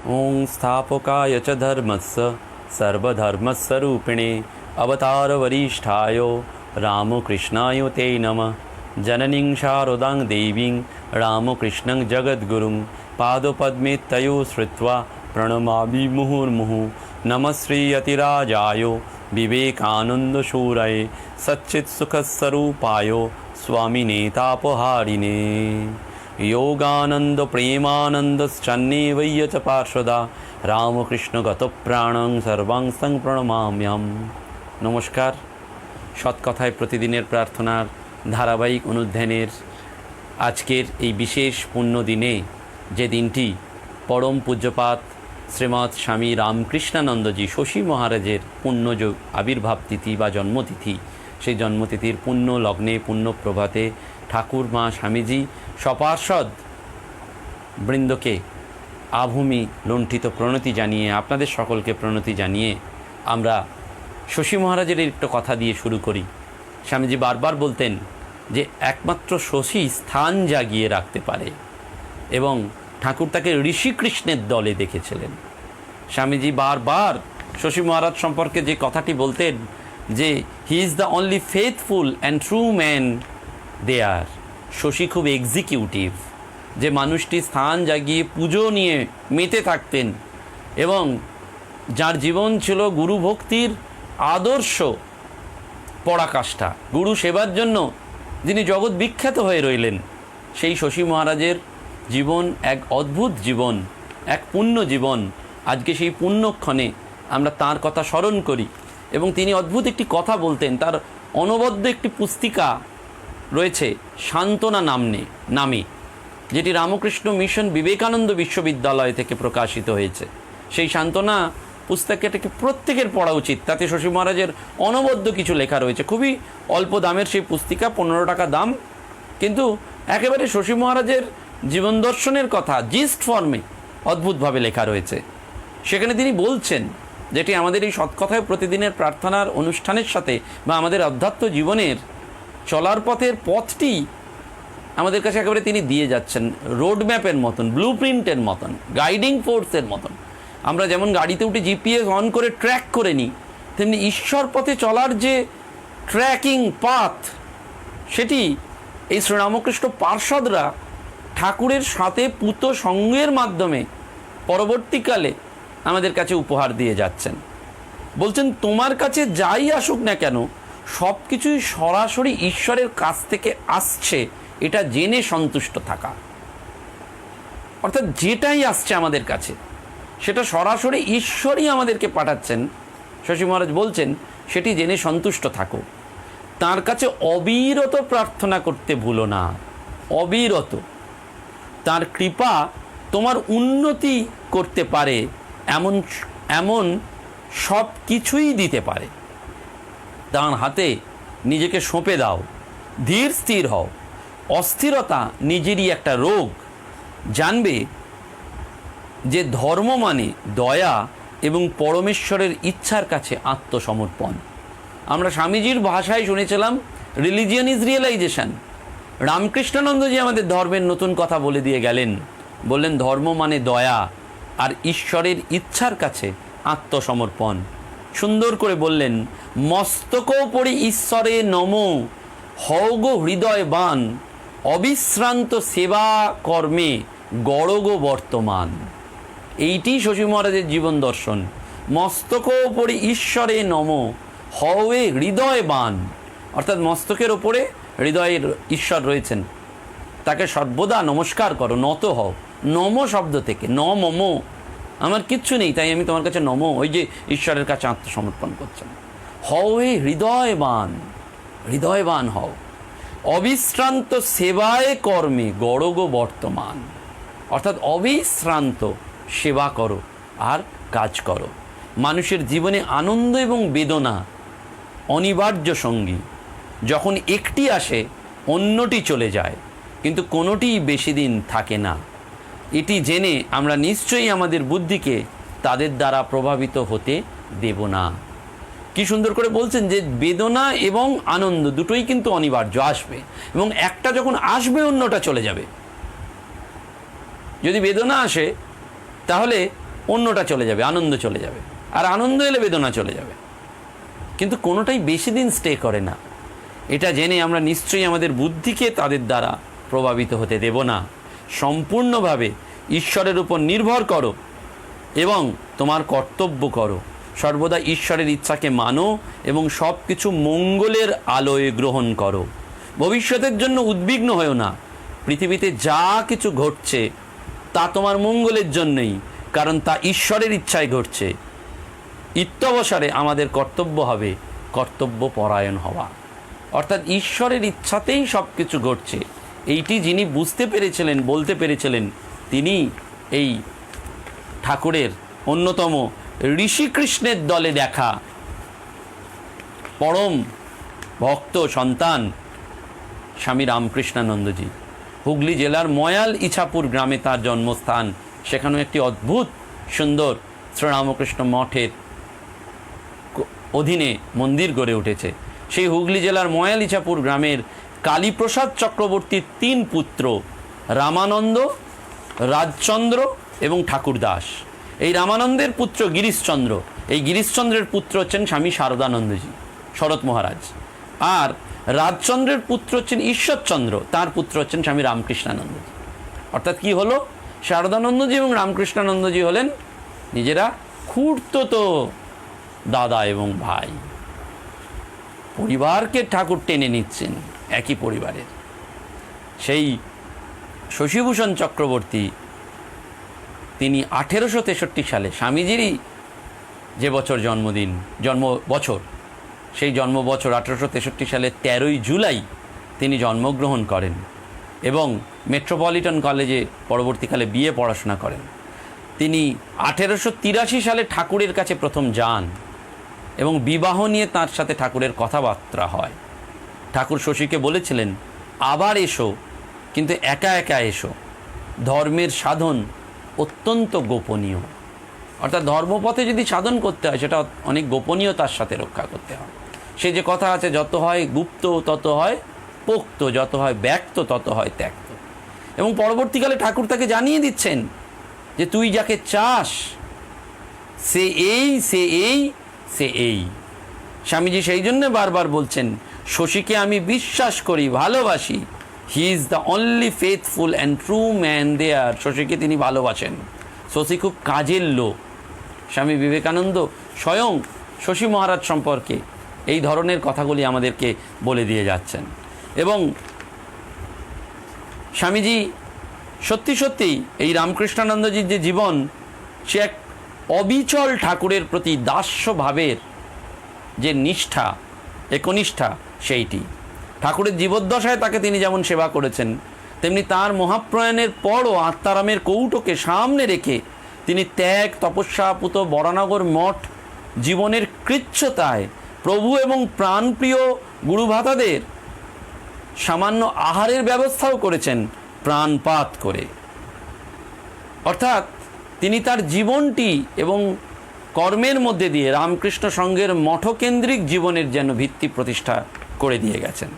ओं स्थापकाय च धर्मस्य सर्वधर्मस्वरूपिणे अवतारवरिष्ठाय रामकृष्णाय ते नमः। जननीं शारदां देवीं रामकृष्णं जगद्गुरुं पादपद्मे तयो श्रुत्वा प्रणमामि मुहुर्मुहुः। नमः श्रीयतिराजाय विवेकानन्दशूरये सच्चित्सुखस्वरूपाय स्वामिने तापहारिणे योगानंद प्रेमानंदश्चन्नेवय्य च पार्षदा रामकृष्ण गतप्राणं सर्वांसं प्रणमाम्यहम। नमस्कार। সৎকথায় প্রতিদিনের প্রার্থনার ধারাবাহিক অনুধ্যানের আজকের এই বিশেষ পুণ্য দিনে, যে দিনটি পরম পূজ্যপাত শ্রীমৎ স্বামী রামকৃষ্ণানন্দজি শশী মহারাজের পুণ্যযোগ আবির্ভাব তিথি বা জন্মতিথি, সেই জন্মতিথির পুণ্য লগ্নে পুণ্য প্রভাতে ঠাকুর মা স্বামীজি সপার্ষদ বৃন্দকে আভূমি লুণ্ঠিত প্রণতি জানিয়ে, আপনাদের সকলকে প্রণতি জানিয়ে আমরা শশী মহারাজের একটু কথা দিয়ে শুরু করি। স্বামীজি বারবার বলতেন যে একমাত্র শশী স্থান জাগিয়ে রাখতে পারে, এবং ঠাকুর তাকে ঋষিকৃষ্ণের দলে দেখেছিলেন। স্বামীজি বারবার শশী মহারাজ সম্পর্কে যে কথাটি বলতেন যে he is the only faithful and true man there. Shashi খুব এক্সিকিউটিভ, যে মানুষটি স্থান জাগিয়ে পুজো নিয়ে মেতে থাকতেন এবং যার জীবন ছিল গুরু ভক্তির আদর্শ পরাকাষ্ঠা, গুরু সেবার জন্য যিনি জগৎ বিখ্যাত হয়ে রইলেন। সেই শশী মহারাজের জীবন এক অদ্ভুত জীবন, এক পুণ্য জীবন। আজকে সেই পুণ্যক্ষণে আমরা তার কথা স্মরণ করি, এবং তিনি অদ্ভুত একটি কথা বলতেন। তার অনবদ্য একটি পুস্তিকা রয়েছে সান্ত্বনা নামে, যেটি রামকৃষ্ণ মিশন বিবেকানন্দ বিশ্ববিদ্যালয় থেকে প্রকাশিত হয়েছে। সেই সান্ত্বনা পুস্তকটাকে প্রত্যেকের পড়া উচিত। তাতে শশী মহারাজের অনবদ্য কিছু লেখা রয়েছে। খুবই অল্প দামের সেই পুস্তিকা, 15 টাকা দাম, কিন্তু একেবারে শশী মহারাজের জীবন দর্শনের কথা জিস্ট ফর্মে অদ্ভুতভাবে লেখা রয়েছে। সেখানে তিনি বলছেন, যেটি আমাদের এই সৎকথায় প্রতিদিনের প্রার্থনার অনুষ্ঠানের সাথে বা আমাদের অধ্যাত্ম জীবনের চলার পথের পথটি আমাদের কাছে একেবারে তিনি দিয়ে যাচ্ছেন রোড ম্যাপের মতন, ব্লু প্রিন্টের মতন, গাইডিং ফোর্সের মতন। আমরা যেমন গাড়িতে উঠে জিপিএস অন করে ট্র্যাক করে নিই, তেমনি ঈশ্বর পথে চলার যে ট্র্যাকিং পাথ, সেটি এই শ্রীরামকৃষ্ণ পার্ষদরা ঠাকুরের সাথে পুত সঙ্গের মাধ্যমে পরবর্তীকালে আমাদের কাছে উপহার দিয়ে যাচ্ছেন। বলছেন, তোমার কাছে যাই আসুক না কেন, সব কিছুই সরাসরি ঈশ্বরের কাছ থেকে আসছে, এটা জেনে সন্তুষ্ট থাকা। অর্থাৎ যেটাই আসছে আমাদের কাছে সেটা সরাসরি ঈশ্বরই আমাদেরকে পাঠাচ্ছেন। শশী মহারাজ বলছেন, সেটি জেনে সন্তুষ্ট থাকো। তার কাছে অবিরত প্রার্থনা করতে ভুলো না, অবিরত। তার কৃপা তোমার উন্নতি করতে পারে, এমন সব কিছুই দিতে পারে। তার হাতে নিজেকে সঁপে দাও, ধীর স্থির হও। অস্থিরতা নিজেরই একটা রোগ। জানবে যে ধর্ম মানে দয়া এবং পরমেশ্বরের ইচ্ছার কাছে আত্মসমর্পণ। আমরা স্বামীজির ভাষায় শুনেছিলাম রিলিজিয়ন ইজ রিয়েলাইজেশন। রামকৃষ্ণানন্দজি আমাদের ধর্মের নতুন কথা বলে দিয়ে গেলেন, বললেন ধর্ম মানে দয়া আর ঈশ্বরের ইচ্ছার কাছে আত্মসমর্পণ। সুন্দর করে বললেন, মস্তকোপরি ঈশ্বরে নমো, হওগো হৃদয়বান, অবিশ্রান্ত সেবা কর্মে গড়গো বর্তমান। এইটি শশী মহারাজের জীবন দর্শন। মস্তকোপরি ঈশ্বরে নমো, হওয়ে হৃদয়বান, অর্থাৎ মস্তকের ওপরে হৃদয়ের ঈশ্বর রয়েছেন, তাকে সর্বদা নমস্কার করো, নত হও। নম শব্দ থেকে, ন মম, আমার কিচ্ছু নেই তাই আমি তোমার কাছে নম, ওই যে ঈশ্বরের কাছে আত্মসমর্পণ করছেন। হওয়ে হৃদয়বান, হৃদয়বান হও। অবিশ্রান্ত সেবায় কর্মে গড়গো বর্তমান, অর্থাৎ অবিশ্রান্ত সেবা করো আর কাজ করো। মানুষের জীবনে আনন্দ এবং বেদনা অনিবার্য সঙ্গী। যখন একটি আসে অন্যটি চলে যায়, কিন্তু কোনোটিই বেশি দিন থাকে না। এটি জেনে আমরা নিশ্চয়ই আমাদের বুদ্ধিকে তাদের দ্বারা প্রভাবিত হতে দেব না। কি সুন্দর করে বলছেন যে বেদনা এবং আনন্দ দুটোই কিন্তু অনিবার্য, আসবে, এবং একটা যখন আসবে অন্যটা চলে যাবে। যদি বেদনা আসে তাহলে অন্যটা চলে যাবে, আনন্দ চলে যাবে, আর আনন্দ এলে বেদনা চলে যাবে, কিন্তু কোনোটাই বেশি দিন স্টে করে না। এটা জেনে আমরা নিশ্চয়ই আমাদের বুদ্ধিকে তাদের দ্বারা প্রভাবিত হতে দেব না। সম্পূর্ণভাবে ঈশ্বরের উপর নির্ভর করো এবং তোমার কর্তব্য করো, সর্বদা ঈশ্বরের ইচ্ছাকে মানো এবং সব কিছু মঙ্গলের আলোয় গ্রহণ করো। ভবিষ্যতের জন্য উদ্বিগ্ন হয়েও না। পৃথিবীতে যা কিছু ঘটছে তা তোমার মঙ্গলের জন্যই, কারণ তা ঈশ্বরের ইচ্ছায় ঘটছে। ইত্যবসরে আমাদের কর্তব্য হবে কর্তব্য পরায়ণ হওয়া, অর্থাৎ ঈশ্বরের ইচ্ছাতেই সব কিছু ঘটছে। এইটি যিনি বুঝতে পেরেছিলেন, বলতে পেরেছিলেন, তিনি এই ঠাকুরের অন্যতম ঋষিকৃষ্ণের দলে দেখা পরম ভক্ত সন্তান স্বামী রামকৃষ্ণানন্দজি। হুগলি জেলার ময়াল ইছাপুর গ্রামে তার জন্মস্থান। সেখানেও একটি অদ্ভুত সুন্দর শ্রীরামকৃষ্ণ মঠের অধীনে মন্দির গড়ে উঠেছে। সেই হুগলি জেলার ময়াল ইছাপুর গ্রামের কালীপ্রসাদ চক্রবর্তীর 3 পুত্র রামানন্দ, রাজচন্দ্র এবং ঠাকুরদাস। এই রামানন্দের পুত্র গিরিশচন্দ্র, এই গিরিশচন্দ্রের পুত্র হচ্ছেন স্বামী শারদানন্দজি, শরৎ মহারাজ। আর রাজচন্দ্রের পুত্র হচ্ছেন ঈশ্বরচন্দ্র, তার পুত্র হচ্ছেন স্বামী রামকৃষ্ণানন্দজি। অর্থাৎ কি হলো, শারদানন্দজি এবং রামকৃষ্ণানন্দজি হলেন নিজেরা খুড়তুতো দাদা এবং ভাই। পরিবারকে ঠাকুর টেনে নিচ্ছেন একই পরিবারের। সেই শশীভূষণ চক্রবর্তী তিনি 1863 সালে স্বামীজিরই যে বছর জন্ম বছর, সেই জন্ম বছর 1863 সালে 13ই জুলাই তিনি জন্মগ্রহণ করেন এবং মেট্রোপলিটন কলেজে পরবর্তীকালে বিএ পড়াশোনা করেন। তিনি 1883 সালে ঠাকুরের কাছে প্রথম যান এবং বিবাহ নিয়ে তার সাথে ঠাকুরের কথাবার্তা হয়। ঠাকুর শশীকে বলেছিলেন, আবার এসো, কিন্তু একা একা এসো, ধর্মের সাধন অত্যন্ত গোপনীয়। অর্থাৎ ধর্মপথে যদি সাধন করতে হয় সেটা অনেক গোপনীয়তার সাথে রক্ষা করতে হয়। সে যে কথা আছে, যত হয় গুপ্ত তত হয় পোক্ত, যত হয় ব্যক্ত তত হয় ত্যক্ত। এবং পরবর্তীকালে ঠাকুর তাকে জানিয়ে দিচ্ছেন যে তুই যাকে চাস সে এই, সে এই, সে এই। স্বামীজি সেই জন্য বারবার বলছেন, শশীকে আমি বিশ্বাস করি, ভালোবাসি। He is the only faithful and true man there. শশীকে তিনি ভালোবাসেন। শশী খুব কাজের লোক। স্বামী বিবেকানন্দ স্বয়ং শশী মহারাজ সম্পর্কে এই ধরনের কথাগুলি আমাদেরকে বলে দিয়ে যাচ্ছেন। এবং স্বামীজি সত্যি সত্যিই এই রামকৃষ্ণানন্দজির যে জীবন, সে এক অবিচল ঠাকুরের প্রতি দাস্যভাবের যে নিষ্ঠা, একনিষ্ঠা, সেইটি। ঠাকুরের জীবদ্দশায় তাকে তিনি যেমন সেবা করেছেন, তেমনি তার মহাপ্রয়াণের পরও আত্মারামের কৌটোকে সামনে রেখে তিনি ত্যাগ, তপস্যা, পুত বরানগর মঠ জীবনের কৃচ্ছতায় প্রভু এবং প্রাণপ্রিয় গুরুভাতাদের সামান্য আহারের ব্যবস্থাও করেছেন প্রাণপাত করে। অর্থাৎ তিনি তার জীবনটি এবং কর্মের মধ্যে দিয়ে রামকৃষ্ণ সংঘের মঠকেন্দ্রিক জীবনের যেন ভিত্তি প্রতিষ্ঠা করে দিয়ে গেছেন।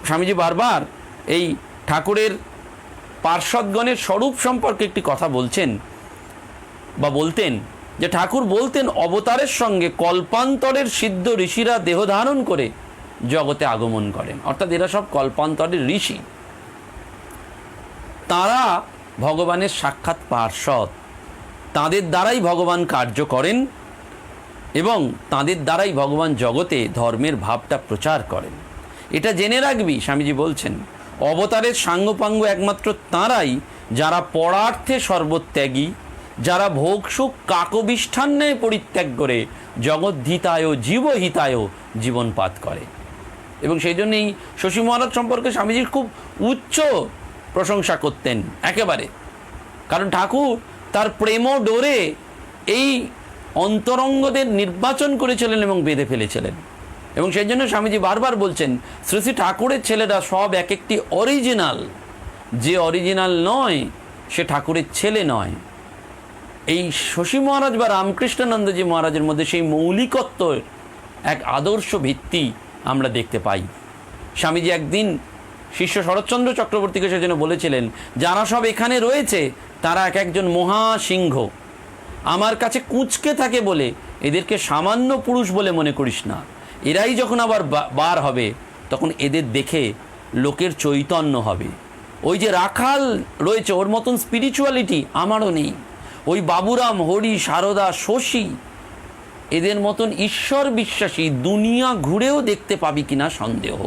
স্বামীজি বারবার এই ঠাকুরের পার্ষদগণের স্বরূপ সম্পর্কে একটি কথা বলছেন বা বলতেন, যে ঠাকুর বলতেন অবতারের সঙ্গে কল্পান্তরের সিদ্ধ ঋষিরা দেহ ধারণ করে জগতে আগমন করেন। অর্থাৎ এরা সব কল্পান্তরের ঋষি, তারা ভগবানের সাক্ষাৎ পার্ষদ, তাদের দ্বারাই ভগবান কার্য করেন এবং তাদের দ্বারাই ভগবান জগতে ধর্মের ভাবটা প্রচার করেন। এটা জেনে রাখবি, স্বামীজি বলছেন, অবতারের সাঙ্গপাঙ্গ একমাত্র তাঁরাই যারা পরার্থে সর্বত্যাগী, যারা ভোগসুখ কাকবিষ্ঠান্যায় পরিত্যাগ করে জগদ্ধিতায় জীবহিতায় জীবনপাত করে। এবং সেই জন্যই শশী মহারাজ সম্পর্কে স্বামীজির খুব উচ্চ প্রশংসা করতেন একেবারে, কারণ ঠাকুর তার প্রেম ডোরে এই অন্তরঙ্গদের নির্বাচন করেছিলেন এবং বেঁধে ফেলেছিলেন। এবং সেই জন্য স্বামীজি বারবার বলছেন, শ্রী শ্রী ঠাকুরের ছেলেরা সব এক একটি অরিজিনাল, যে অরিজিনাল নয় সে ঠাকুরের ছেলে নয়। এই শশী মহারাজ বা রামকৃষ্ণানন্দজি মহারাজের মধ্যে সেই মৌলিকত্ব, এক আদর্শ ভিত্তি আমরা দেখতে পাই। স্বামীজি একদিন শিষ্য শরৎচন্দ্র চক্রবর্তীকে সেজন্য বলেছিলেন, যারা সব এখানে রয়েছে তারা এক একজন মহাসিংহ, আমার কাছে কুঁচকে থাকে বলে এদেরকে সামান্য পুরুষ বলে মনে করিস না। এরাই যখন আবার বার হবে তখন এদের দেখে লোকের চৈতন্য হবে। ওই যে রাখাল রয়েছে ওর মতন স্পিরিচুয়ালিটি আমারও নেই। ওই বাবুরাম, হরি, সারদা, শশী এদের মতন ঈশ্বর বিশ্বাসী দুনিয়া ঘুরেও দেখতে পাবি কিনা সন্দেহ।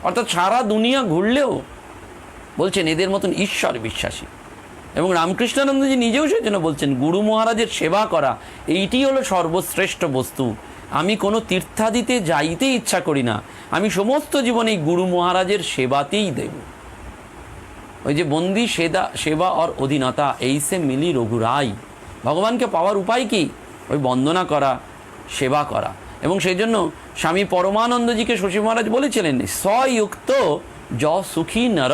অর্থাৎ সারা দুনিয়া ঘুরলেও বলছেন এদের মতন ঈশ্বর বিশ্বাসী। এবং রামকৃষ্ণানন্দজি নিজেও সেজন্য বলছেন, গুরু মহারাজের সেবা করা এইটি হলো সর্বশ্রেষ্ঠ বস্তু। আমি কোনো তীর্থাদিতে যাইতে ইচ্ছা করি না, আমি সমস্ত জীবনে গুরু মহারাজের সেবাতেই দেব। ওই যে বন্দি সেবা আর অধীনতা এই সে মিলি রঘুরাই। ভগবানকে পাওয়ার উপায় কি? ওই বন্দনা করা, সেবা করা। এবং সেই জন্য স্বামী পরমানন্দজিকে শশী মহারাজ বলেছিলেন, সযুক্ত য সুখী নর।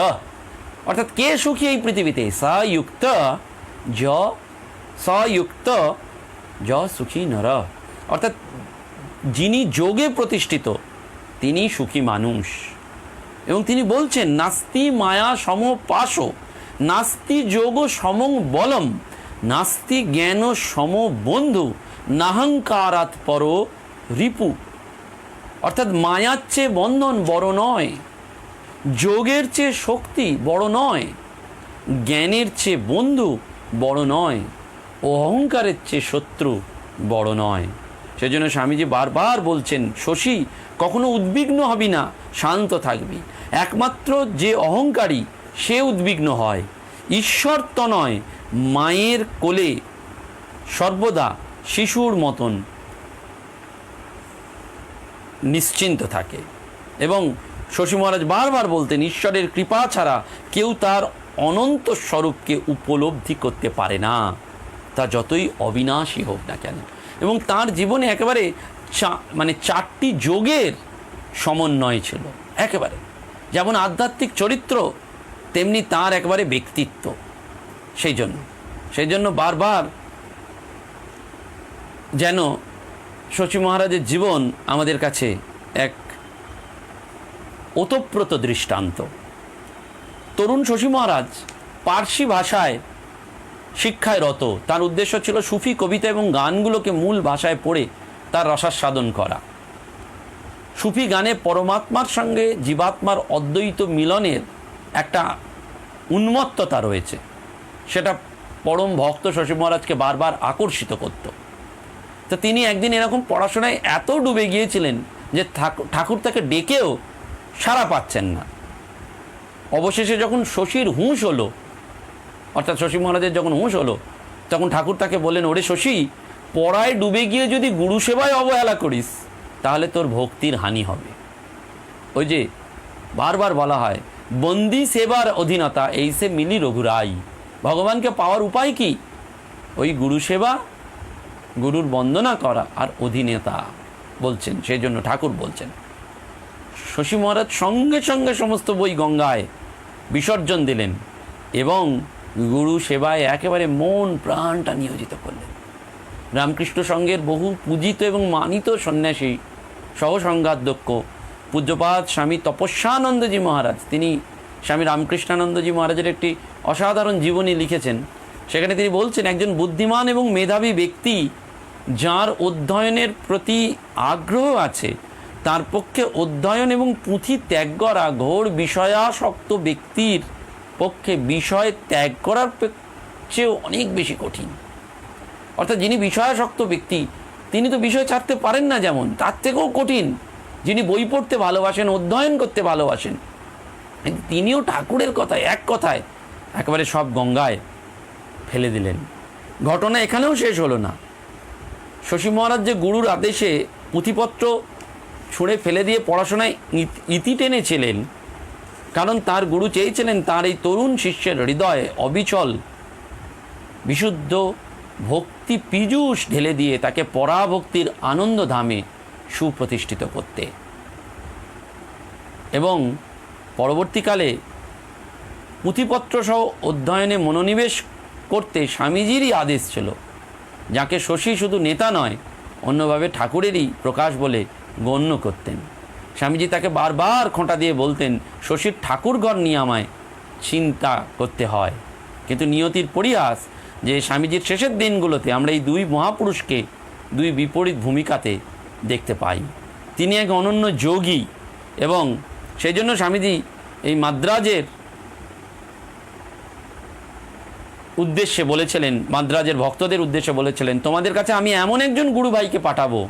অর্থাৎ কে সুখী এই পৃথিবীতে? সযুক্ত য সুখী নর। অর্থাৎ যিনি যোগে প্রতিষ্ঠিত তিনি সুখী মানুষ। এবং তিনি বলছেন, নাস্তি মায়া সম পাশ, নাস্তি যোগ সমং বলম, নাস্তি জ্ঞান সম বন্ধু, নাহংকারাৎ পর রিপু। অর্থাৎ মায়ার চেয়ে বন্ধন বড় নয়, যোগের চেয়ে শক্তি বড় নয়, জ্ঞানের চেয়ে বন্ধু বড় নয়, অহংকারের চেয়ে শত্রু বড় নয়। সেজন্য স্বামীজি বারবার বলছেন, শশী কখনো উদ্বিগ্ন হবি না, শান্ত থাকবি। একমাত্র যে অহংকারী সে উদ্বিগ্ন হয়, ঈশ্বর তো নয়, মায়ের কোলে সর্বদা শিশুর মতন নিশ্চিন্ত থাকে। এবং শশী মহারাজ বারবার বলতেন, ঈশ্বরের কৃপা ছাড়া কেউ তার অনন্ত স্বরূপকে উপলব্ধি করতে পারে না, তা যতই অবিনাশী হোক না কেন। এবং তার জীবনে একেবারে চারটি যোগের সমন্বয় ছিল একেবারে। যেমন আধ্যাত্মিক চরিত্র, তেমনি তার একেবারে ব্যক্তিত্ব। সেই জন্য বারবার যেন শশী মহারাজের জীবন আমাদের কাছে এক ওতপ্রোত দৃষ্টান্ত। তরুণ শশী মহারাজ পার্সি ভাষায় শিক্ষায় রত। তার উদ্দেশ্য ছিল সুফি কবিতা এবং গানগুলোকে মূল ভাষায় পড়ে তার রসাস্বাদন করা। সুফি গানে পরমাত্মার সঙ্গে জীবাত্মার অদ্বৈত মিলনের একটা উন্মত্ততা রয়েছে, সেটা পরম ভক্ত শশী মহারাজকে বারবার আকর্ষিত করত। তো তিনি একদিন এরকম পড়াশোনায় এত ডুবে গিয়েছিলেন যে ঠাকুর তাকে ডেকেও সাড়া পাচ্ছেন না। অবশেষে যখন শশীর হুঁশ হলো, অর্থাৎ শশী মহারাজের যখন হুঁশ হলো, তখন ঠাকুর তাকে বললেন, ওরে শশী, পড়ায় ডুবে গিয়ে যদি গুরু সেবায় অবহেলা করিস তাহলে তোর ভক্তির হানি হবে। ওই যে বারবার বলা হয়, বন্দি সেবার অধীনতা এই সে মিলি রঘুরাই। ভগবানকে পাওয়ার উপায় কি? ওই গুরু সেবা, গুরুর বন্দনা করা আর অধীনতা বলছেন। সেই জন্য ঠাকুর বলছেন, শশী মহারাজ সঙ্গে সঙ্গে সমস্ত বই গঙ্গায় বিসর্জন দিলেন এবং গুরু সেবায় একেবারে মন প্রাণটা নিয়োজিত করলেন। রামকৃষ্ণ সংঘের বহু পূজিত এবং মানিত সন্ন্যাসী সহসংঘাধ্যক্ষ পূজ্যপাদ স্বামী তপস্যানন্দজি মহারাজ, তিনি স্বামী রামকৃষ্ণানন্দজি মহারাজের একটি অসাধারণ জীবনী লিখেছেন। সেখানে তিনি বলছেন, একজন বুদ্ধিমান এবং মেধাবী ব্যক্তি যার অধ্যয়নের প্রতি আগ্রহ আছে, তার পক্ষে অধ্যয়ন এবং পুঁথি ত্যাগ করা ঘোর বিষয়াসক্ত ব্যক্তির পক্ষে বিষয় ত্যাগ করার চেয়েও অনেক বেশি কঠিন। অর্থাৎ যিনি বিষয়াসক্ত ব্যক্তি তিনি তো বিষয় ছাড়তে পারেন না, যেমন তার থেকেও কঠিন যিনি বই পড়তে ভালোবাসেন, অধ্যয়ন করতে ভালোবাসেন। তিনিও ঠাকুরের কথায় এক কথায় একেবারে সব গঙ্গায় ফেলে দিলেন। ঘটনা এখানেও শেষ হলো না। শশী মহারাজ যে গুরুর আদেশে পুঁথিপত্র ছুঁড়ে ফেলে দিয়ে পড়াশোনায় ইতি টেনেছিলেন, কারণ তার গুরু চেয়েছিলেন তার এই তরুণ শিষ্যের হৃদয়ে অবিচল বিশুদ্ধ ভক্তি পীযূষ ঢেলে দিয়ে তাকে পরাভক্তির আনন্দ ধামে সুপ্রতিষ্ঠিত করতে। এবং পরবর্তীকালে পুঁথিপত্র সহ অধ্যয়নে মনোনিবেশ করতে স্বামীজিরই আদেশ ছিল, যাকে শশী শুধু নেতা নয় অন্যভাবে ঠাকুরেরই প্রকাশ বলে গণ্য করতেন। স্বামীজি তাকে বারবার খোঁটা দিয়ে বলতেন, শশীর ঠাকুরগণ নিয়ে আমায় চিন্তা করতে হয়। কিন্তু নিয়তির পরিহাস যে স্বামীজির শেষের দিনগুলোতে আমরা এই দুই মহাপুরুষকে দুই বিপরীত ভূমিকাতে দেখতে পাই। তিনি এক অনন্য যোগী এবং সেই জন্য স্বামীজি এই মাদ্রাজের উদ্দেশ্যে বলেছিলেন, মাদ্রাজের ভক্তদের উদ্দেশ্যে বলেছিলেন, তোমাদের কাছে আমি এমন একজন গুরু ভাইকে পাঠাবো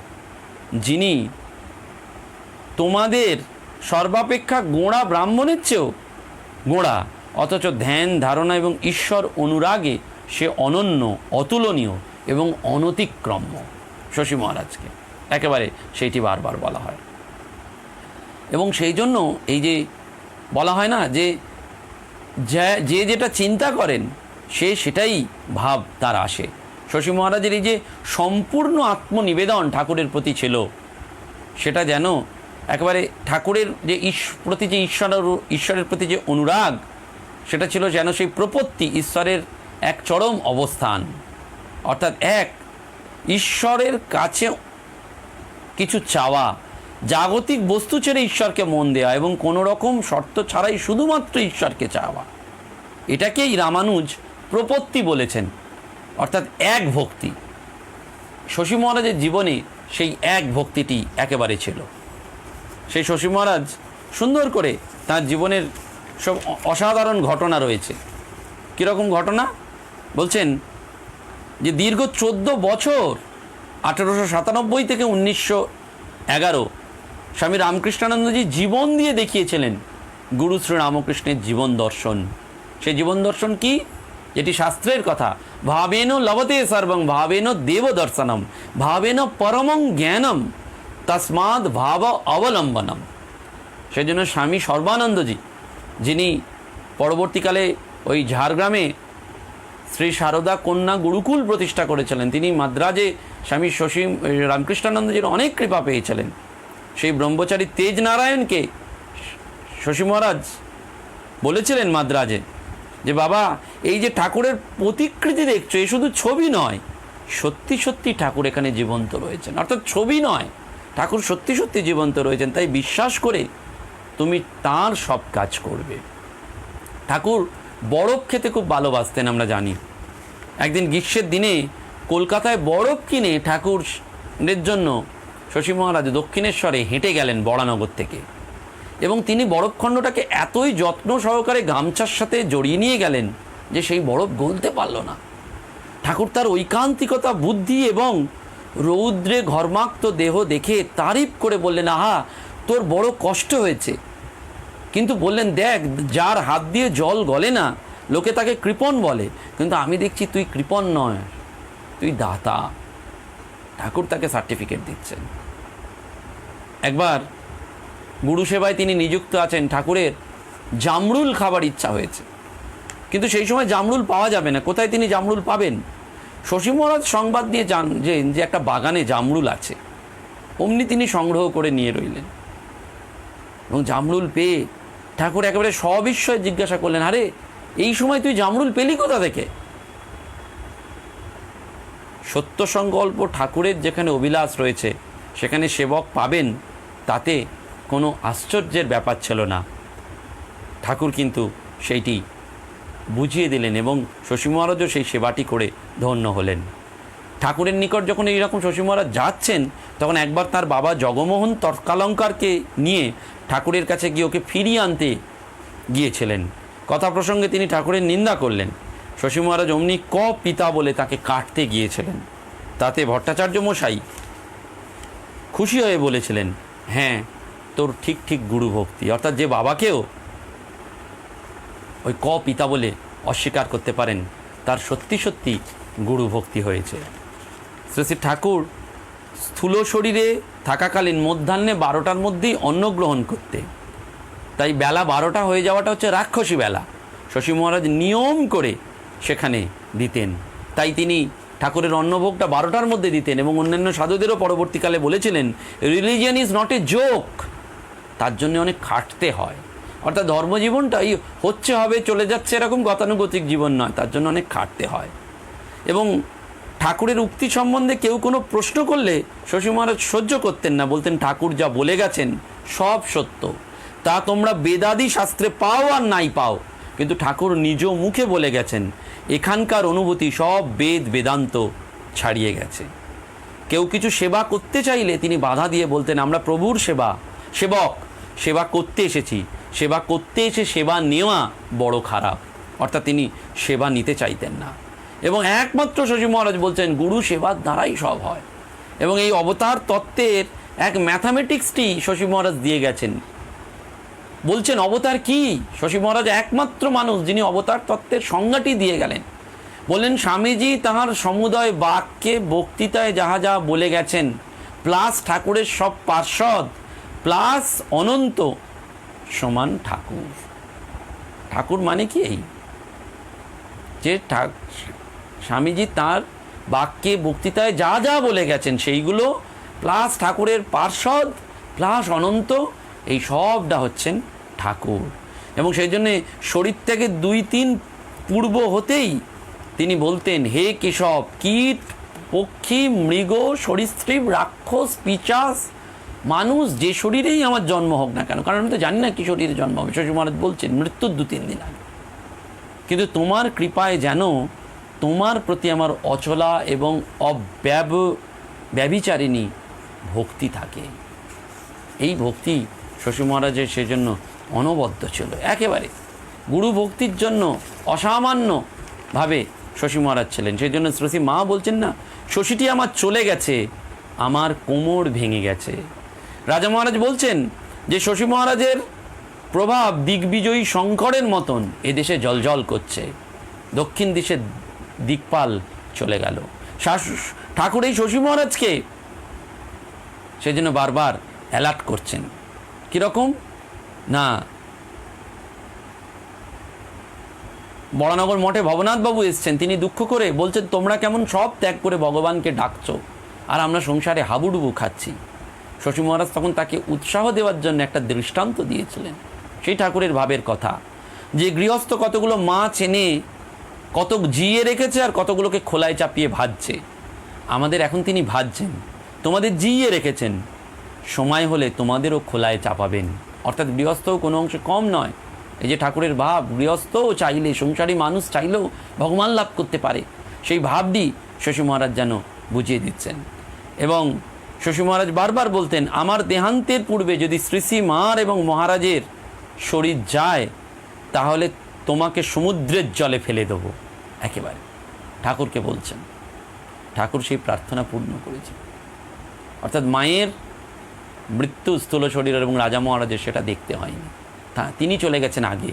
যিনি তোমাদের সর্বাপেক্ষা গোঁড়া ব্রাহ্মণের চেয়েও গোঁড়া, অথচ ধ্যান ধারণা এবং ঈশ্বর অনুরাগে সে অনন্য, অতুলনীয় এবং অনতিক্রম্য। শশী মহারাজকে একেবারে সেইটি বারবার বলা হয় এবং সেই জন্য এই যে বলা হয় না যে যে যেটা চিন্তা করেন সে সেটাই ভাব তার আসে। শশী মহারাজের এই যে সম্পূর্ণ আত্মনিবেদন ঠাকুরের প্রতি ছিল, সেটা যেন একেবারে ঠাকুরের যে প্রতি যে ঈশ্বরের প্রতি যে অনুরাগ, সেটা ছিল যেন সেই প্রপত্তি, ঈশ্বরের এক চরম অবস্থান, অর্থাৎ এক ঈশ্বরের কাছে কিছু চাওয়া, জাগতিক বস্তু ছেড়ে ঈশ্বরকে মন দেওয়া এবং কোনো রকম শর্ত ছাড়াই শুধুমাত্র ঈশ্বরকে চাওয়া। এটাকেই রামানুজ প্রপত্তি বলেছেন, অর্থাৎ এক ভক্তি। শশী মহারাজের জীবনে সেই এক ভক্তিটি একেবারে ছিল। সেই শশী মহারাজ সুন্দর করে তার জীবনের সব অসাধারণ ঘটনা রয়েছে। কীরকম ঘটনা বলছেন যে দীর্ঘ 14 বছর 1897 থেকে 1911 স্বামী রামকৃষ্ণানন্দজি জীবন দিয়ে দেখিয়েছিলেন গুরু শ্রী রামকৃষ্ণের জীবন দর্শন। সেই জীবন দর্শন কি? যেটি শাস্ত্রের কথা, ভাবেন লভতে সর্বং ভাবেন দেব দর্শনম ভাবেন পরমং জ্ঞানম তস্মাদ ভাব অবলম্বনম। সেই জন্য স্বামী সর্বানন্দজি, যিনি পরবর্তীকালে ওই ঝাড়গ্রামে শ্রী সারদা কন্যা গুরুকুল প্রতিষ্ঠা করেছিলেন, তিনি মাদ্রাজে স্বামী শশী রামকৃষ্ণানন্দজির অনেক কৃপা পেয়েছিলেন। সেই ব্রহ্মচারী তেজ নারায়ণকে শশী মহারাজ বলেছিলেন মাদ্রাজে যে বাবা, এই যে ঠাকুরের প্রতিকৃতি দেখছো, এ শুধু ছবি নয়, সত্যি সত্যি ঠাকুর এখানে জীবন্ত রয়েছেন। অর্থাৎ ছবি নয়, ঠাকুর সত্যি সত্যি জীবন্ত রয়েছেন, তাই বিশ্বাস করে তুমি তার সব কাজ করবে। ঠাকুর বরফ খেতে খুব ভালোবাসতেন, আমরা জানি। একদিন গ্রীষ্মের দিনে কলকাতায় বরফ কিনে ঠাকুরের জন্য শশী মহারাজ দক্ষিণেশ্বরে হেঁটে গেলেন বরানগর থেকে, এবং তিনি বরফখণ্ডটাকে এতই যত্ন সহকারে গামছার সাথে জড়িয়ে নিয়ে গেলেন যে সেই বরফ গলতে পারল না। ঠাকুর তার ঐকান্তিকতা, বুদ্ধি এবং রৌদ্রে ঘর্মাক্ত দেহ দেখে তারিফ করে বললেন, আহা তোর বড় কষ্ট হয়েছে, কিন্তু বললেন দেখ, যার হাত দিয়ে জল গলে না লোকে তাকে কৃপণ বলে, কিন্তু আমি দেখছি তুই কৃপণ নয়, তুই দাতা। ঠাকুর তাকে সার্টিফিকেট দিচ্ছেন। একবার গুরু সেবায় তিনি নিযুক্ত আছেন, ঠাকুরের জামরুল খাবার ইচ্ছা হয়েছে, কিন্তু সেই সময় জামরুল পাওয়া যাবে না। কোথায় তিনি জামরুল পাবেন? শশী মহারাজ সংবাদ দিয়ে জানলেন যে একটা বাগানে জামরুল আছে। অমনি তিনি সংগ্রহ করে নিয়ে রইলেন এবং জামরুল পেয়ে ঠাকুর একেবারে সবিস্ময়ে জিজ্ঞাসা করলেন, আরে এই সময় তুই জামরুল পেলি কোথা থেকে? সত্য সংকল্প ঠাকুরের যেখানে অভিলাষ রয়েছে সেখানে সেবক পাবেন, তাতে কোনো আশ্চর্যের ব্যাপার ছিল না। ঠাকুর কিন্তু সেইটি বুঝিয়ে দিলেন এবং শশী মহারাজও সেই সেবাটি করে ধন্য হলেন। ঠাকুরের নিকট যখন এইরকম শশী মহারাজ যাচ্ছেন, তখন একবার তার বাবা জগমোহন তর্কালঙ্কারকে নিয়ে ঠাকুরের কাছে গিয়ে ওকে ফিরিয়ে আনতে গিয়েছিলেন। কথা প্রসঙ্গে তিনি ঠাকুরের নিন্দা করলেন। শশী মহারাজ অমনি ক পিতা বলে তাকে কাটতে গিয়েছিলেন। তাতে ভট্টাচার্য মশাই খুশি হয়ে বলেছিলেন, হ্যাঁ তোর ঠিক ঠিক গুরু ভক্তি, অর্থাৎ যে বাবাকেও ওই ক পিতা বলে অস্বীকার করতে পারেন, তার সত্যি সত্যি গুরু ভক্তি হয়েছে। শ্রী শ্রী ঠাকুর স্থূল শরীরে থাকাকালীন মধ্যাহ্নে 12টার মধ্যেই অন্ন গ্রহণ করতে, তাই বেলা 12টা হয়ে যাওয়াটা হচ্ছে রাক্ষসী বেলা। শশী মহারাজ নিয়ম করে সেখানে দিতেন, তাই তিনি ঠাকুরের অন্নভোগটা 12টার মধ্যে দিতেন এবং অন্যান্য সাধুদেরও পরবর্তীকালে বলেছিলেন, religion is not a joke, তার জন্য অনেক খাটতে হয়। অর্থাৎ ধর্মজীবনটাই হচ্ছে হবে চলে যাচ্ছে এরকম গতানুগতিক জীবন নয়, তার জন্য অনেক খাটতে হয়। এবং ঠাকুরের উক্তি সম্বন্ধে কেউ কোনো প্রশ্ন করলে শশী মহারাজ সহ্য করতেন না, বলতেন ঠাকুর যা বলে গেছেন সব সত্য, তা তোমরা বেদাদি শাস্ত্রে পাও আর নাই পাও, কিন্তু ঠাকুর নিজ মুখে বলে গেছেন এখানকার অনুভূতি সব বেদ বেদান্ত ছাড়িয়ে গেছে। কেউ কিছু সেবা করতে চাইলে তিনি বাধা দিয়ে বলতেন আমরা প্রভুর সেবক, সেবা করতে এসেছি, সেবা করতে এসে সেবা নেওয়া বড় খারাপ। অর্থাৎ তিনি সেবা নিতে চাইতেন না। এবং একমাত্র শশী মহারাজ বলছেন গুরু সেবার দ্বারাই সব হয়। এবং এই অবতার তত্ত্বের এক ম্যাথামেটিক্সটি শশী মহারাজ দিয়ে গেছেন। বলছেন অবতার কি? শশী মহারাজ একমাত্র মানুষ যিনি অবতার তত্ত্বের সংজ্ঞাটি দিয়ে গেলেন। বললেন স্বামীজি তাঁর সমুদয় বাক্যে বক্তৃতায় যাহা যা বলে গেছেন, প্লাস ঠাকুরের সব পার্ষদ প্লাস অনন্ত সমান ঠাকুর। ঠাকুর মানে কি? এই যে স্বামীজি তাঁর বাক্যে বক্তৃতায় যা যা বলে গেছেন সেইগুলো প্লাস ঠাকুরের পার্ষদ প্লাস অনন্ত, এই সবটা হচ্ছেন ঠাকুর। এবং সেই জন্যে শরীর থেকে 2-3 পূর্ব হতেই তিনি বলতেন হে কেশব, কীট পক্ষী মৃগ সরীসৃপ রাক্ষস পিশাচ মানুষ যে শরীরেই আমার জন্ম হোক না কেন, কারণ আমি তো জানি না কি শরীরে জন্ম হবে। শশী মহারাজ বলছেন মৃত্যুর 2-3 দিন আগে, কিন্তু তোমার কৃপায় যেন তোমার প্রতি আমার অচলা এবং ব্যভিচারিণী ভক্তি থাকে। এই ভক্তি শশী মহারাজের সেজন্য অনবদ্য ছিল একেবারে। গুরু ভক্তির জন্য অসামান্যভাবে শশী মহারাজ ছিলেন। সেই জন্য শ্রী মা বলছেন না, শশীটি আমার চলে গেছে, আমার কোমর ভেঙে গেছে। রাজা মহারাজ বলছেন যে শশী মহারাজের প্রভাব দিগ্বিজয়ী শঙ্করের মতন এদেশে জলজল করছে। দক্ষিণ দেশের দিকপাল চলে গেল। ঠাকুর এই শশী মহারাজকে সেই জন্য বারবার অ্যালার্ট করছেন। কীরকম না, বড়নগর মঠে ভবনাথবাবু এসছেন, তিনি দুঃখ করে বলছেন তোমরা কেমন সব ত্যাগ করে ভগবানকে ডাকছো আর আমরা সংসারে হাবুডুবু খাচ্ছি। শশী মহারাজ তখন তাকে উৎসাহ দেওয়ার জন্য একটা দৃষ্টান্ত দিয়েছিলেন। সেই ঠাকুরের ভাবের কথা যে গৃহস্থ কতগুলো মাছ এনে কত জিয়ে রেখেছে আর কতগুলোকে খোলায় চাপিয়ে ভাজছে। আমাদের এখন তিনি ভাজছেন, তোমাদের জিয়ে রেখেছেন, সময় হলে তোমাদেরও খোলায় চাপাবেন। অর্থাৎ গৃহস্থও কোনো অংশে কম নয়। এই যে ঠাকুরের ভাব, গৃহস্থও চাইলে, সংসারী মানুষ চাইলেও ভগবান লাভ করতে পারে, সেই ভাবটি শশী মহারাজ যেন বুঝিয়ে দিচ্ছেন। এবং শশী মহারাজ বারবার বলতেন আমার দেহান্তের পূর্বে যদি শ্রী শ্রী মার এবং মহারাজের শরীর যায় তাহলে তোমাকে সমুদ্রের জলে ফেলে দেবো। একেবারে ঠাকুরকে বলছেন। ঠাকুর সেই প্রার্থনা পূর্ণ করেছে। অর্থাৎ মায়ের মৃত্যু স্থূল শরীর এবং রাজা মহারাজের সেটা দেখতে হয়নি, তিনি চলে গেছেন আগে।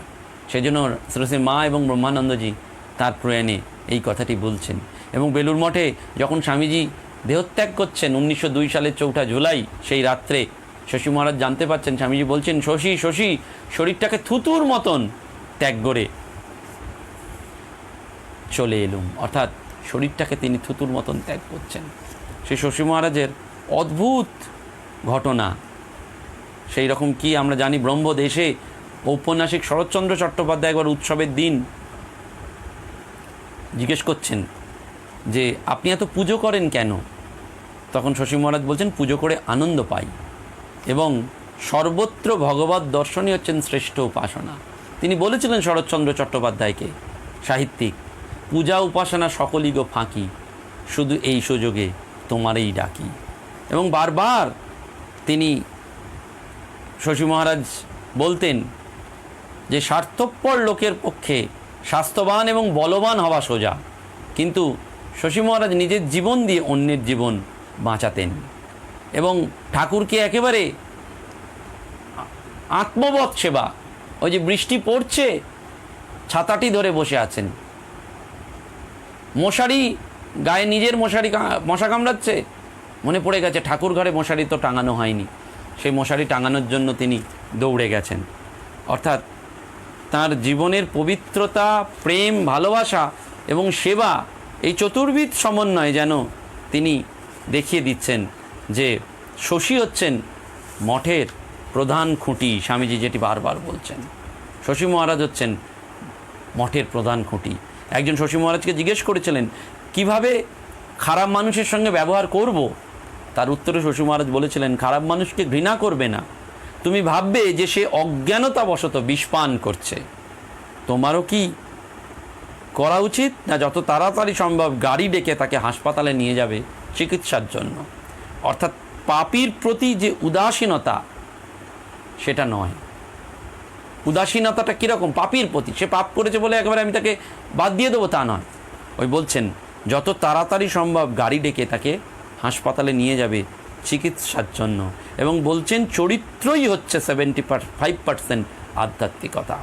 সেজন্য শ্রী শ্রী মা এবং ব্রহ্মানন্দজি তার প্রয়াণে এই কথাটি বলছেন। এবং বেলুর মঠে যখন স্বামীজি দেহত্যাগ করছেন 1902 সালের 4 জুলাই, সেই রাত্রে শশী মহারাজ জানতে পারছেন, স্বামীজি বলছেন শশী শশী শরীরটাকে থুতুর মতন ত্যাগ করে চলে এলুম। অর্থাৎ শরীরটাকে তিনি থুতুর মতন ত্যাগ করছেন। সেই শশী মহারাজের অদ্ভুত ঘটনা সেই রকম কি আমরা জানি। ব্রহ্মদেশে ঔপন্যাসিক শরৎচন্দ্র চট্টোপাধ্যায় একবার উৎসবের দিন জিজ্ঞেস করছেন যে আপনি এত পুজো করেন কেন? তখন শশী মহারাজ বলছেন পুজো করে আনন্দ পাই এবং সর্বত্র ভগবত দর্শনই হচ্ছেন শ্রেষ্ঠ উপাসনা। তিনি বলেছিলেন শরৎচন্দ্র চট্টোপাধ্যায়কে, সাহিত্যিক, পূজা উপাসনা সকলই গো ফাঁকি, শুধু এই সুযোগে তোমারই ডাকি। এবং বারবার তিনি শশী মহারাজ বলতেন যে স্বার্থপর লোকের পক্ষে স্বাস্থ্যবান এবং বলবান হওয়া সোজা, কিন্তু শশী মহারাজ নিজের জীবন দিয়ে অন্যের জীবন বাঁচাতেন এবং ঠাকুরকে একেবারে আত্মবৎ সেবা। ওই যে বৃষ্টি পড়ছে, ছাতাটি ধরে বসে আছেন, মশারি গায়ে নিজের মশা কামড়াচ্ছে, মনে পড়ে গেছে ঠাকুর ঘরে মশারি তো টাঙানো হয়নি, সেই মশারি টাঙানোর জন্য তিনি দৌড়ে গেছেন। অর্থাৎ তার জীবনের পবিত্রতা, প্রেম, ভালোবাসা এবং সেবা, এই চতুর্বিধ সমন্বয় যেন তিনি দেখিয়ে দিচ্ছেন যে শশী হচ্ছেন মঠের প্রধান খুঁটি। স্বামীজি যেটি বারবার বলছেন। শশী মহারাজ হচ্ছেন মঠের প্রধান খুঁটি। একজন শশী মহারাজকে জিজ্ঞেস করেছিলেন কিভাবে খারাপ মানুষের সঙ্গে ব্যবহার করব। তার উত্তরে শশী মহারাজ বলেছিলেন, খারাপ মানুষকে ঘৃণা করবে না, তুমি ভাববে যে সে অজ্ঞানতাবশত বিষপান করছে। তোমারও কি করা উচিত না যত তাড়াতাড়ি সম্ভব গাড়ি ডেকে তাকে হাসপাতালে নিয়ে যাবে চিকিৎসার জন্য। অর্থাৎ পাপীর প্রতি যে উদাসীনতা সেটা নয়। উদাসীনতাটা কীরকম? পাপীর প্রতি, সে পাপ করেছে বলে একেবারে আমি তাকে বাদ দিয়ে দেবো তা নয়। ওই বলছেন যত তাড়াতাড়ি সম্ভব গাড়ি ডেকে তাকে হাসপাতালে নিয়ে যাবে চিকিৎসার জন্য। এবং বলছেন চরিত্রই হচ্ছে 75% আধ্যাত্মিকতা।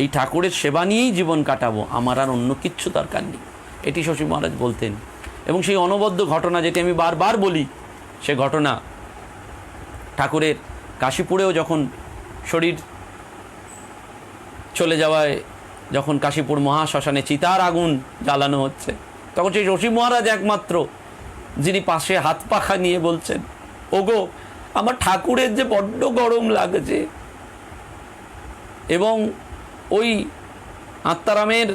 এই ঠাকুরের সেবা নিয়েই জীবন কাটাবো, আমার আর অন্য কিচ্ছু দরকার নেই, এটি শশী মহারাজ বলতেন। এবং সেই অনবদ্য ঘটনা যেটি আমি বারবার বলি, সে ঘটনা ঠাকুরের কাশীপুরেও যখন শরীর চলে যাওয়ায়, যখন কাশীপুর মহাশ্মশানে চিতার আগুন জ্বালানো হচ্ছে, তখন সেই শশী মহারাজ একমাত্র যিনি পাশে হাত পাখা নিয়ে বলছেন, ওগো আমার ঠাকুরের যে বড্ড গরম লাগছে। এবং ওই আত্মারামের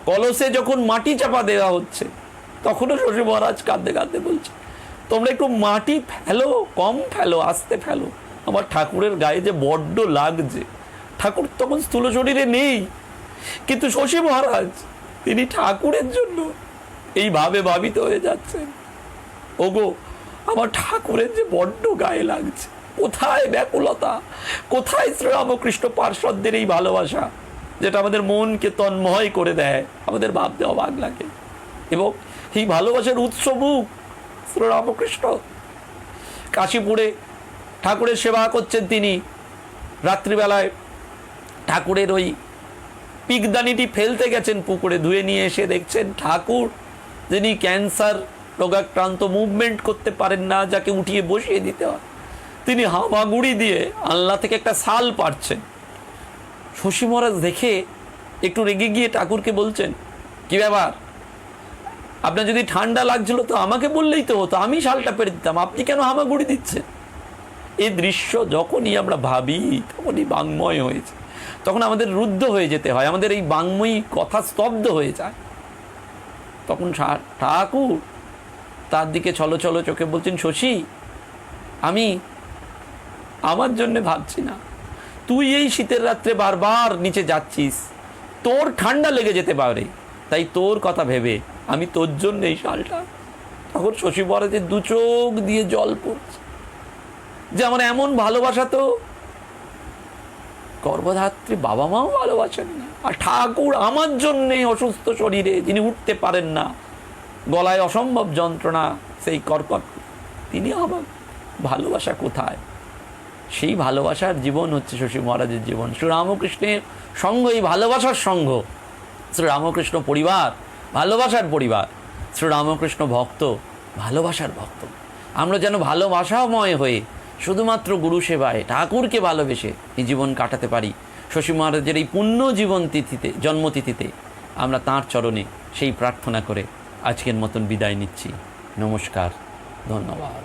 কলসে যখন মাটি চাপা দেওয়া হচ্ছে, তখনও শশী মহারাজ কাঁদতে কাঁদতে বলছে, তোমরা একটু মাটি ফেলো, কম ফেলো, আস্তে ফেলো, আমার ঠাকুরের গায়ে যে বড্ড লাগছে। ঠাকুর তখন স্থূল শরীরে নেই, কিন্তু শশী মহারাজ তিনি ঠাকুরের জন্য এইভাবে ভাবিত হয়ে যাচ্ছেন, ওগো আমার ঠাকুরের যে বড্ড গায়ে লাগছে। কোথায় ব্যাকুলতা, কোথায় শ্রীরামকৃষ্ণ পার্ষদদের এই ভালোবাসা, যেটা আমাদের মনকে তন্ময় করে দেয়, আমাদের ভাবতে অবাক লাগে। এবং এই ভালোবাসার উৎসমুখ শ্রীরামকৃষ্ণ কাশীপুরে ঠাকুরের সেবা করছেন। তিনি রাত্রিবেলায় ঠাকুরের ওই পিকদানিটি ফেলতে গেছেন পুকুরে, ধুয়ে নিয়ে এসে দেখছেন ঠাকুর যিনি ক্যান্সার রোগাক্রান্ত, মুভমেন্ট করতে পারেন না, যাকে উঠিয়ে বসিয়ে দিতে হয়, তিনি হামাগুড়ি দিয়ে আল্লাহ থেকে একটা শাল পাড়ছেন। শশী মহারাজ দেখে একটু রেগে গিয়ে ঠাকুরকে বলছেন, কি ব্যাপার, আপনার যদি ঠান্ডা লাগছিল তো আমাকে বললেই তো হতো, আমি শালটা পেরে দিতাম, আপনি কেন হামাগুড়ি দিচ্ছেন? এই দৃশ্য যখনই আমরা ভাবি তখনই বাংময় হয়েছে, তখন আমাদের রুদ্ধ হয়ে যেতে হয়, আমাদের এই বাংময়ী কথা স্তব্ধ হয়ে যায়। তখন ঠাকুর তার দিকে ছলো ছলো চোখে বলছেন, শশী আমি আমার জন্যে ভাবছি না, তুই এই শীতের রাত্রে বারবার নিচে যাচ্ছিস, তোর ঠান্ডা লেগে যেতে পারে, তাই তোর কথা ভেবে আমি তোর জন্য এই শালটা। তখন শশী মহারাজের দু চোখ দিয়ে জল পড়ছে, যে আমার এমন ভালোবাসা তো গর্ভধাত্রী বাবা মাও ভালোবাসেন না, আর ঠাকুর আমার জন্যে অসুস্থ শরীরে, যিনি উঠতে পারেন না, গলায় অসম্ভব যন্ত্রণা, সেই কর্কট, তিনি আমার ভালোবাসা কোথায়? সেই ভালোবাসার জীবন হচ্ছে শশী মহারাজের জীবন। শ্রীরামকৃষ্ণের সঙ্গ এই ভালোবাসার সঙ্গ, শ্রীরামকৃষ্ণ পরিবার ভালোবাসার পরিবার, শ্রীরামকৃষ্ণ ভক্ত ভালোবাসার ভক্ত। আমরা যেন ভালোবাসাময় হয়ে শুধুমাত্র গুরু সেবায় ঠাকুরকে ভালোবেসে এই জীবন কাটাতে পারি। শশী মহারাজের এই পুণ্য জীবন তিথিতে, জন্মতিথিতে আমরা তাঁর চরণে সেই প্রার্থনা করে আজকের মতন বিদায় নিচ্ছি। নমস্কার, ধন্যবাদ।